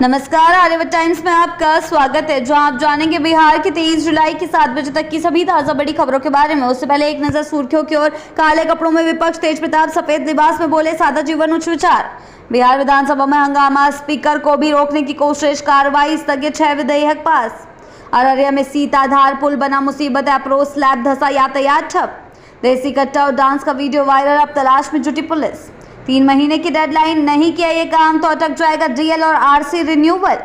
नमस्कार, आर्यवत टाइम्स में आपका स्वागत है। जहां आप जानेंगे बिहार की 23 जुलाई की 7 बजे तक की सभी ताजा बड़ी खबरों के बारे में। उससे पहले एक नजर सुर्खियों की ओर। काले कपड़ों में विपक्ष, तेज प्रताप सफेद लिबास में बोले सादा जीवन उच्च विचार। बिहार विधानसभा में हंगामा, स्पीकर को भी रोकने की कोशिश, कार्रवाई स्थगित, 6 विधेयक पास। अररिया में सीताधार पुल बना मुसीबत, अप्रोच स्लैब धंसा, यातायात ठप। देसी कट्टा और डांस का वीडियो वायरल, अब तलाश में जुटी पुलिस। 3 महीने की डेडलाइन नहीं किया ये काम तो अटक जाएगा डीएल और आरसी रिन्यूअल।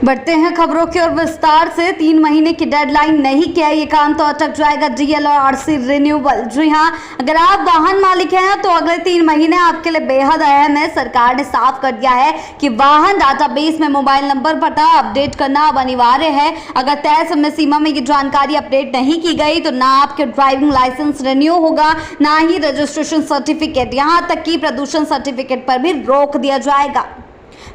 बढ़ते हैं खबरों की ओर विस्तार से। 3 महीने की डेडलाइन नहीं किया ये काम तो अटक जाएगा डीएल और आरसी रिन्यूअल। जी हां, अगर आप वाहन मालिक हैं तो अगले 3 महीने आपके लिए बेहद अहम है। सरकार ने साफ कर दिया है कि वाहन डाटाबेस में मोबाइल नंबर पता अपडेट करना अब अनिवार्य है। अगर तय समय सीमा में ये जानकारी अपडेट नहीं की गई तो ना आपके ड्राइविंग लाइसेंस रिन्यू होगा, ना ही रजिस्ट्रेशन सर्टिफिकेट, यहाँ तक कि प्रदूषण सर्टिफिकेट पर भी रोक दिया जाएगा।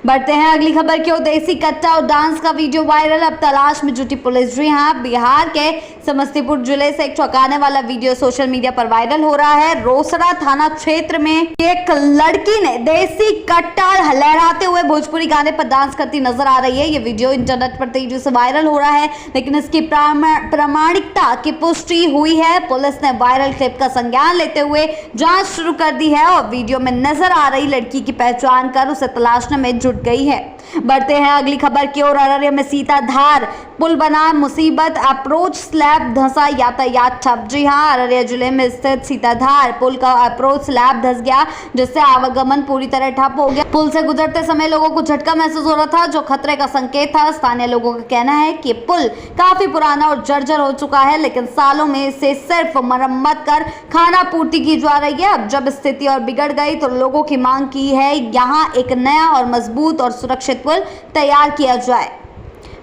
बढ़ते हैं अगली खबर की ओर। देसी कट्टा और डांस का वीडियो वायरल, अब तलाश में जुटी पुलिस। जी हां, बिहार के समस्तीपुर जिले से एक चौंकाने वाला वीडियो सोशल मीडिया पर वायरल हो रहा है। रोसड़ा थाना क्षेत्र में एक लड़की ने देसी कट्टा लहराते हुए भोजपुरी गाने पर डांस करती नजर आ रही है। ये वीडियो इंटरनेट पर तेजी से वायरल हो रहा है, लेकिन इसकी प्रामाणिकता की पुष्टि हुई है। पुलिस ने वायरल क्लिप का संज्ञान लेते हुए जांच शुरू कर दी है और वीडियो में नजर आ रही लड़की की पहचान कर उसे तलाशने में जुट गई है। बढ़ते हैं अगली खबर की ओर। अररिया में सीताधार पुल बना मुसीबत, अप्रोच स्लैब धंसा, यातायात ठप। जी हां, अररिया जिले में स्थित सीताधार पुल का अप्रोच स्लैब धंस गया, जिससे आवागमन पूरी तरह ठप हो गया। पुल से गुजरते समय लोगों को झटका महसूस हो रहा था, जो खतरे का संकेत था। स्थानीय लोगों का कहना है कि पुल काफी पुराना और जर्जर हो चुका है, लेकिन सालों में इसे सिर्फ मरम्मत कर खाना पूर्ति की जा रही है। अब जब स्थिति और बिगड़ गई तो लोगों की मांग की है यहाँ एक नया और मजबूत और सुरक्षित पुल तैयार किया जाए।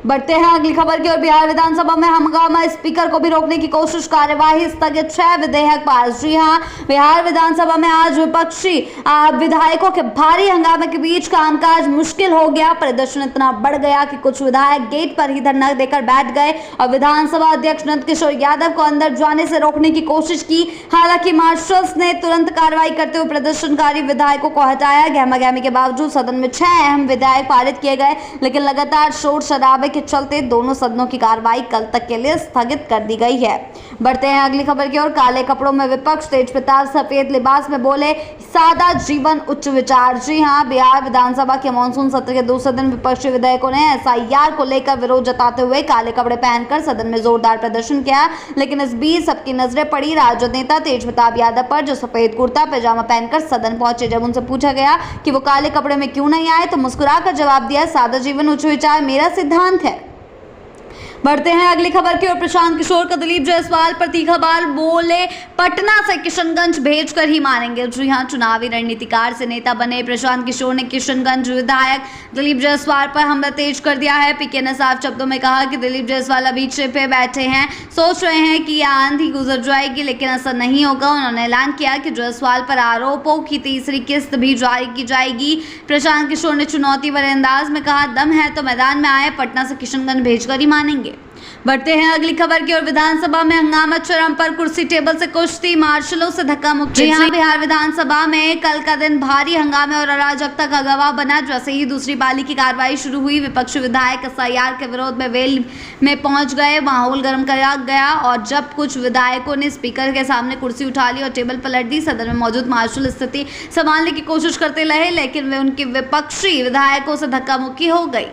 बढ़ते हैं अगली खबर की ओर। बिहार विधानसभा में हंगामा, स्पीकर को भी रोकने की कोशिश, कार्यवाही स्थगित, 6 विधेयक पास। जी हां, बिहार विधानसभा में आज विपक्षी विधायकों के भारी हंगामे के बीच कामकाज मुश्किल हो गया। प्रदर्शन इतना बढ़ गया कि कुछ विधायक गेट पर ही धरना देकर बैठ गए और विधानसभा अध्यक्ष नंद किशोर यादव को अंदर जाने से रोकने की कोशिश की। हालांकि मार्शल्स ने तुरंत कार्रवाई करते हुए प्रदर्शनकारी विधायकों को हटाया। गहमागहमी के बावजूद सदन में 6 अहम विधेयक पारित किए गए, लेकिन लगातार शोर शराबे के चलते दोनों सदनों की कार्रवाई कल तक के लिए स्थगित कर दी गई है। बढ़ते हैं अगली खबर की ओर। काले कपड़ों में विपक्ष, तेज प्रताप सफेद लिबास में बोले सादा जीवन उच्च विचार। जी हां, बिहार विधानसभा के मानसून सत्र के दूसरे दिन विपक्षी विधायकों ने एसआईआर को लेकर विरोध जताते हुए काले कपड़े पहनकर सदन में जोरदार प्रदर्शन किया। लेकिन इस बीच सबकी नजरें पड़ी राजद नेता तेज प्रताप यादव पर, जो सफेद कुर्ता पैजामा पहनकर सदन पहुंचे। जब उनसे पूछा गया कि वो काले कपड़े में क्यों नहीं आए तो मुस्कुराकर जवाब दिया, सादा जीवन उच्च विचार मेरा सिद्धांत है। बढ़ते हैं अगली खबर की ओर। प्रशांत किशोर का दिलीप जायसवाल पर तीखा बार, बोले पटना से किशनगंज भेजकर ही मानेंगे। जी हां, चुनावी रणनीतिकार से नेता बने प्रशांत किशोर ने किशनगंज विधायक दिलीप जायसवाल पर हमला तेज कर दिया है। पीके ने साफ शब्दों में कहा कि दिलीप जायसवाल अभी चिप पे बैठे हैं, सोच रहे हैं कि यह आंधी गुजर जाएगी, लेकिन ऐसा नहीं होगा। उन्होंने ऐलान किया कि जायसवाल पर आरोपों की तीसरी किस्त भी जारी की जाएगी। प्रशांत किशोर ने चुनौती भरे अंदाज में कहा, दम है तो मैदान में आए, पटना से किशनगंज भेजकर ही मानेंगे। बढ़ते हैं अगली खबर की ओर। विधानसभा में हंगामा चरम पर, कुर्सी टेबल से कुश्ती, मार्शलों से धक्का मुक्की। यहाँ बिहार विधानसभा में कल का दिन भारी हंगामे और अराजकता का गवाह बना। जैसे ही दूसरी पाली की कार्रवाई शुरू हुई, विपक्षी विधायक एसआईआर के विरोध में वेल में पहुंच गए। माहौल गर्म कर गया और जब कुछ विधायकों ने स्पीकर के सामने कुर्सी उठा ली और टेबल पलट दी, सदन में मौजूद मार्शल स्थिति संभालने की कोशिश करते रहे, लेकिन वे उनके विपक्षी विधायकों से धक्का मुक्की हो गई।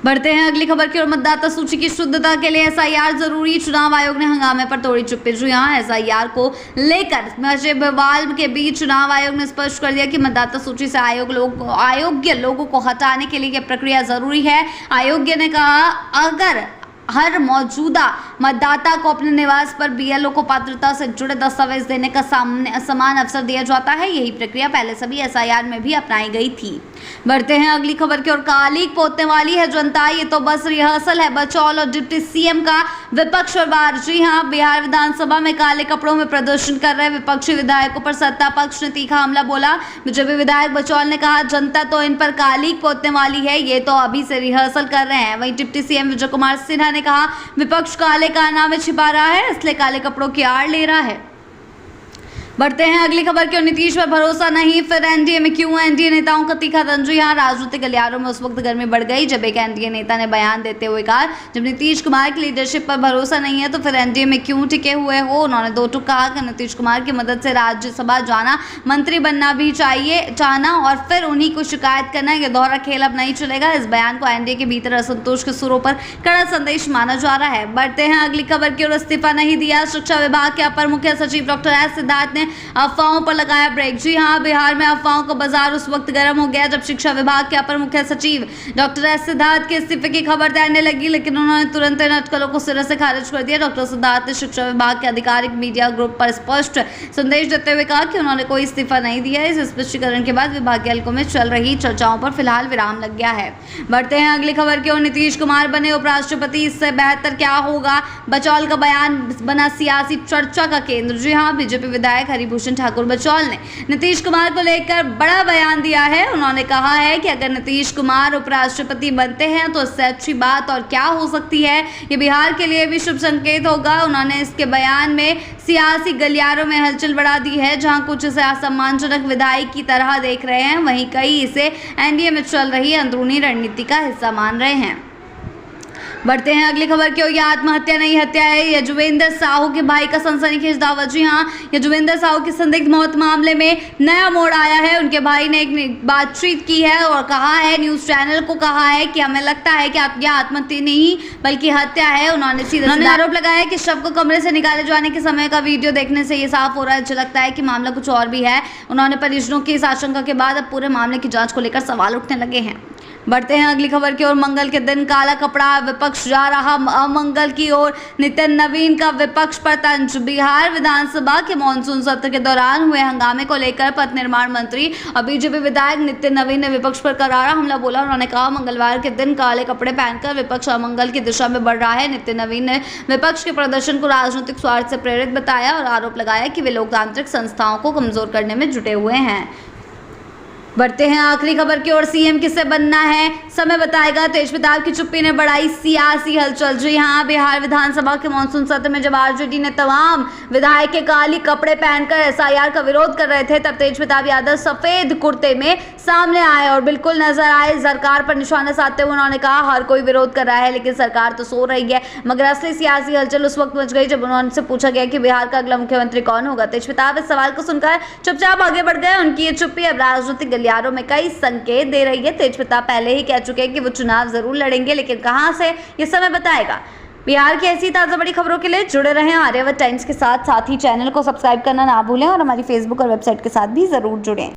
बढ़ते हैं अगली खबर की ओर। मतदाता सूची की शुद्धता के लिए एसआईआर जरूरी, चुनाव आयोग ने हंगामे पर तोड़ी चुप्पी। जी हां, एसआईआर को लेकर मचे बवाल के बीच चुनाव आयोग ने स्पष्ट कर दिया कि मतदाता सूची से अयोग्य लोगों को हटाने के लिए यह प्रक्रिया जरूरी है। आयोग ने कहा, अगर हर मौजूदा मतदाता को अपने निवास पर बीएलओ को पात्रता से जुड़े दस्तावेज देने का समान अवसर दिया जाता है। यही प्रक्रिया पहले सभी एसआईआर में भी अपनाई गई थी। बढ़ते हैं अगली खबर की ओर। कालीक पोतने वाली है जनता, ये तो बस रिहर्सल है, बचौल और डिप्टी सीएम का विपक्ष और वार। जी हां, बिहार विधानसभा में काले कपड़ों में प्रदर्शन कर रहे विपक्षी विधायकों पर सत्ता पक्ष ने तीखा हमला बोला। बीजेपी विधायक बचौल ने कहा, जनता तो इन पर कालीक पोतने वाली है, ये तो अभी से रिहर्सल कर रहे हैं। वहीं डिप्टी सीएम विजय कुमार सिन्हा ने कहा, विपक्ष काले कारनामे छिपा रहा है, इसलिए काले कपड़ों की आड़ ले रहा है। बढ़ते हैं अगली खबर की ओर। नीतीश पर भरोसा नहीं, फिर एनडीए में क्यों? एनडीए नेताओं का तीखा तंज। यहाँ राजनीतिक गलियारों में उस वक्त गर्मी बढ़ गई जब एक एनडीए नेता ने बयान देते हुए कहा, जब नीतीश कुमार की लीडरशिप पर भरोसा नहीं है तो फिर एनडीए में क्यों टिके हुए हो। उन्होंने दो टूक कहा कि नीतीश कुमार की मदद से राज्यसभा जाना, मंत्री बनना भी चाहना और फिर उन्हीं को शिकायत करना, यह दोहरा खेल अब नहीं चलेगा। इस बयान को एनडीए के भीतर असंतोष के सुरों पर कड़ा संदेश माना जा रहा है। बढ़ते हैं अगली खबर की ओर। इस्तीफा नहीं दिया, शिक्षा विभाग के अपर मुख्य सचिव डॉक्टर एस सिद्धार्थ ने अफवाहों पर लगाया ब्रेक। जी हां, बिहार में अफवाहों का बाजार उस वक्त गर्म हो गया जब शिक्षा विभाग के अपर मुख्य सचिव डॉक्टर एस सिद्धार्थ के इस्तीफे की खबर तैरने लगी, लेकिन उन्होंने तुरंत इन अटकलों को सिरे से खारिज कर दिया। डॉक्टर सिद्धार्थ ने शिक्षा विभाग के आधिकारिक मीडिया ग्रुप पर स्पष्ट संदेश देते हुए कहा कि उन्होंने कोई इस्तीफा नहीं दिया। इस स्पष्टीकरण के बाद विभाग के हलकों में चल रही चर्चाओं पर फिलहाल विराम लग गया है। बढ़ते हैं अगली खबर की ओर। नीतीश कुमार बने उपराष्ट्रपति, इससे बेहतर क्या होगा? बचौल का बयान बना सियासी चर्चा का केंद्र। जी हां, बीजेपी विधायक हरिभूषण ठाकुर बचौल ने नीतीश कुमार को लेकर बड़ा बयान दिया है। उन्होंने कहा है कि अगर नीतीश कुमार उपराष्ट्रपति बनते हैं तो इससे अच्छी बात और क्या हो सकती है। ये बिहार के लिए भी शुभ संकेत होगा। उन्होंने इसके बयान में सियासी गलियारों में हलचल बढ़ा दी है। जहां कुछ इसे असम्मानजनक विधायक की तरह देख रहे हैं, वहीं कई इसे एनडीए में चल रही अंदरूनी रणनीति का हिस्सा मान रहे हैं। बढ़ते हैं अगली खबर की ओर। यह आत्महत्या नहीं हत्या है, यजुवेंद्र साहू के भाई का सनसनीखेज दावा। जी हां, यजुवेंद्र साहू की संदिग्ध मौत मामले में नया मोड़ आया है। उनके भाई ने एक बातचीत की है और कहा है, न्यूज चैनल को कहा है कि हमें लगता है कि यह आत्महत्या नहीं बल्कि हत्या है। उन्होंने सीधे आरोप लगाया कि शव को कमरे से निकाले जाने के समय का वीडियो देखने से ये साफ हो रहा है, लगता है कि मामला कुछ और भी है। उन्होंने परिजनों की इस आशंका के बाद अब पूरे मामले की जांच को लेकर सवाल उठने लगे हैं। बढ़ते हैं अगली खबर की ओर। मंगल के दिन काला कपड़ा, विपक्ष जा रहा अमंगल की ओर। नितिन नवीन का विपक्ष पर तंज। बिहार विधानसभा के मानसून सत्र के दौरान हुए हंगामे को लेकर पथ निर्माण मंत्री और बीजेपी विधायक नितिन नवीन ने विपक्ष पर करारा हमला बोला। उन्होंने कहा, मंगलवार के दिन काले कपड़े पहनकर विपक्ष अमंगल की दिशा में बढ़ रहा है। नितिन नवीन ने विपक्ष के प्रदर्शन को राजनीतिक स्वार्थ से प्रेरित बताया और आरोप लगाया कि वे लोकतांत्रिक संस्थाओं को कमजोर करने में जुटे हुए हैं। बढ़ते हैं आखिरी खबर की ओर। सीएम किसे बनना है, समय बताएगा। तेज प्रताप की चुप्पी ने बढ़ाई सियासी हलचल। जी हां, बिहार विधानसभा के मानसून सत्र में जब आरजेडी ने तमाम विधायक के काली कपड़े पहनकर एसआईआर का विरोध कर रहे थे, तब तेज प्रताप यादव सफेद कुर्ते में सामने आए और बिल्कुल नजर आए। सरकार पर निशाना साधते हुए उन्होंने कहा, हर कोई विरोध कर रहा है लेकिन सरकार तो सो रही है। मगर असली सियासी हलचल उस वक्त मच गई जब उन्होंने पूछा गया कि बिहार का अगला मुख्यमंत्री कौन होगा। तेज प्रताप इस सवाल को सुनकर चुपचाप आगे बढ़ गए। उनकी ये चुप्पी अब राजनीतिक गलियारों में कई संकेत दे रही है। तेज प्रताप पहले ही कह चुके हैं कि वो चुनाव जरूर लड़ेंगे, लेकिन कहां से, ये समय बताएगा। बिहार की ऐसी ताज़ा बड़ी खबरों के लिए जुड़े रहें आर्यावर्त टाइम्स के साथ ही चैनल को सब्सक्राइब करना ना भूलें और हमारी फेसबुक और वेबसाइट के साथ भी जरूर जुड़ें।